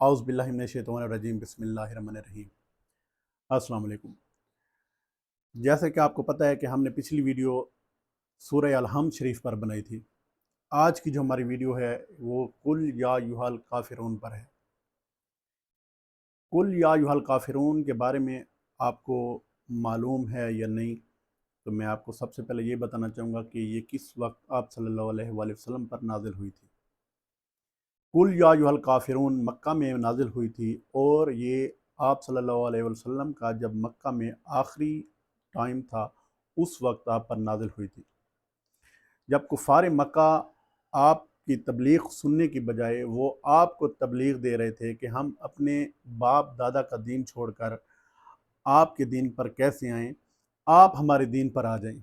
औज़ु बिल्लाहि मिनश्शैतानिर्रजीम बिस्मिल्लाहिर्रहमानिर्रहीम। अस्सलाम वालेकुम। जैसे कि आपको पता है कि हमने पिछली वीडियो सूरह अल-हम्द शरीफ पर बनाई थी। आज की जो हमारी वीडियो है वो कुल या अय्युहल काफ़िरून पर है। कुल या अय्युहल काफ़िरून के बारे में आपको मालूम है या नहीं, तो मैं आपको सबसे पहले ये बताना चाहूँगा कि ये किस वक्त आप सल्लल्लाहु अलैहि वसल्लम पर नाजिल हुई थी। कुल या अय्युहल काफ़िरून मक्का में नाजिल हुई थी और ये आप सल्लल्लाहु अलैहि वसल्लम का जब मक्का में आखिरी टाइम था उस वक्त आप पर नाजिल हुई थी, जब कुफ़ार मक्का आपकी तबलीग सुनने की बजाय वो आपको तबलीग दे रहे थे कि हम अपने बाप दादा का दीन छोड़कर आपके दीन पर कैसे आएँ, आप हमारे दीन पर आ जाएँ।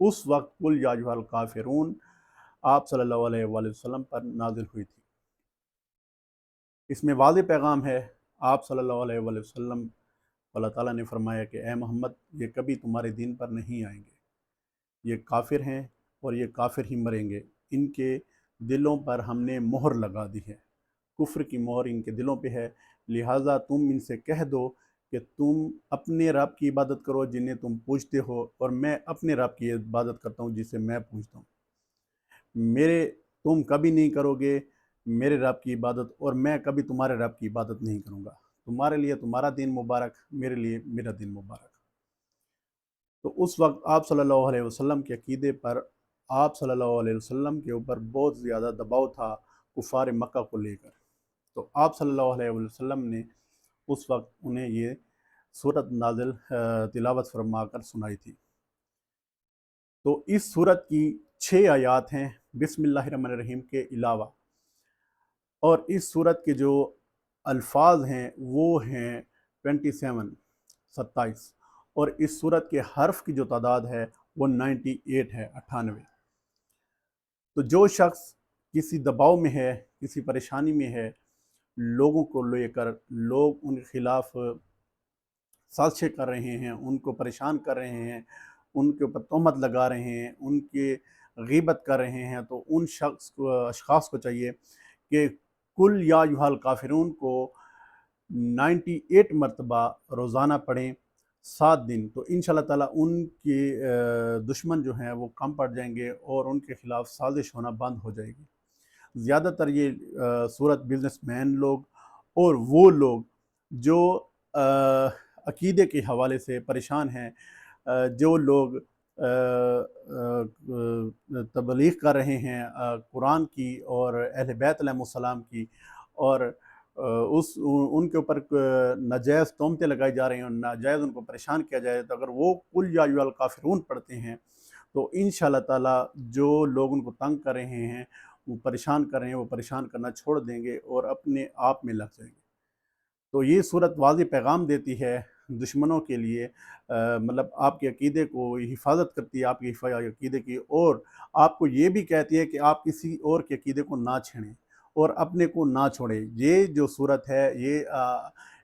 उस वक्त कुल या अय्युहल काफ़िरून आप सल्लल्लाहु अलैहि वसल्लम पर नाजिल हुई थी। इसमें वाज़ेह पैगाम है, आप सल्लल्लाहु अलैहि वसल्लम को अल्लाह ताला ने फरमाया कि ए मोहम्मद, ये कभी तुम्हारे दीन पर नहीं आएंगे, ये काफिर हैं और ये काफिर ही मरेंगे। इनके दिलों पर हमने मोहर लगा दी है, कुफ्र की मोहर इनके दिलों पे है। लिहाजा तुम इनसे कह दो कि तुम अपने रब की इबादत करो जिन्हें तुम पूजते हो, और मैं अपने रब की इबादत करता हूँ जिसे मैं पूजता हूँ। मेरे तुम कभी नहीं करोगे मेरे रब की इबादत और मैं कभी तुम्हारे रब की इबादत नहीं करूँगा। तुम्हारे लिए तुम्हारा दिन मुबारक, मेरे लिए मेरा दिन मुबारक। तो उस वक्त आप सल्लल्लाहु अलैहि वसल्लम के अकीदे पर आप सल्लल्लाहु अलैहि वसल्लम के ऊपर बहुत ज़्यादा दबाव था कुफ़ार मक्का को लेकर। तो आप सल्लल्लाहु अलैहि वसल्लम ने उस वक्त उन्हें ये सूरत नाज़िल तिलावत फरमा कर सुनाई थी। तो इस सूरत की 6 आयात हैं बिस्मिल्लाहिर्रहमानिर्रहीम के अलावा, और इस सूरत के जो अल्फाज हैं वो हैं 27 और इस सूरत के हर्फ की जो तादाद है वो 98 है, 98। तो जो शख्स किसी दबाव में है, किसी परेशानी में है, लोगों को लेकर लोग उनके खिलाफ साजिशें कर रहे हैं, उनको परेशान कर रहे हैं, उनके ऊपर तोहमत लगा रहे हैं, उनके गीबत कर रहे हैं, तो उन अशख़ास को चाहिए कि कुल या अय्युहल काफ़िरून को 98 मरतबा रोज़ाना पढ़ें 7 दिन, तो इंशाअल्लाह ताला उनके दुश्मन जो हैं वो कम पड़ जाएंगे और उनके ख़िलाफ़ साजिश होना बंद हो जाएगी। ज़्यादातर ये सूरत बिज़नेसमैन लोग और वो लोग जो अक़ीदे के हवाले से परेशान हैं, जो लोग तबलीग कर रहे हैं कुरान की और अहले बैत अलैहिस्सलाम की, और उनके ऊपर नाजायज़ तोहमतें लगाई जा रही हैं और नाजायज़ उनको परेशान किया जाए, तो अगर वो कुल या अय्युहल काफ़िरून पढ़ते हैं तो इंशाअल्लाह ताला जो लोग उनको तंग कर रहे हैं, वो परेशान कर रहे हैं, वो परेशान करना छोड़ देंगे और अपने आप में लग जाएंगे। तो ये सूरत वाज़ेह पैगाम देती है दुश्मनों के लिए, मतलब आपके अक़ीदे को हिफाजत करती है, आपकी अक़ीदे की, और आपको ये भी कहती है कि आप किसी और के अक़ीदे को ना छेड़ें और अपने को ना छोड़ें। ये जो सूरत है ये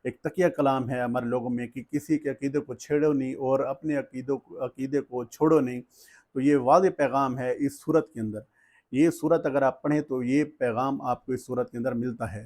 एक तकिया कलाम है हमारे लोगों में कि किसी के अक़ीदे को छेड़ो नहीं और अपने अक़ीदे को छोड़ो नहीं। तो ये वाज़ेह पैगाम है इस सूरत के अंदर। ये सूरत अगर आप पढ़ें तो ये पैगाम आपको इस सूरत के अंदर मिलता है।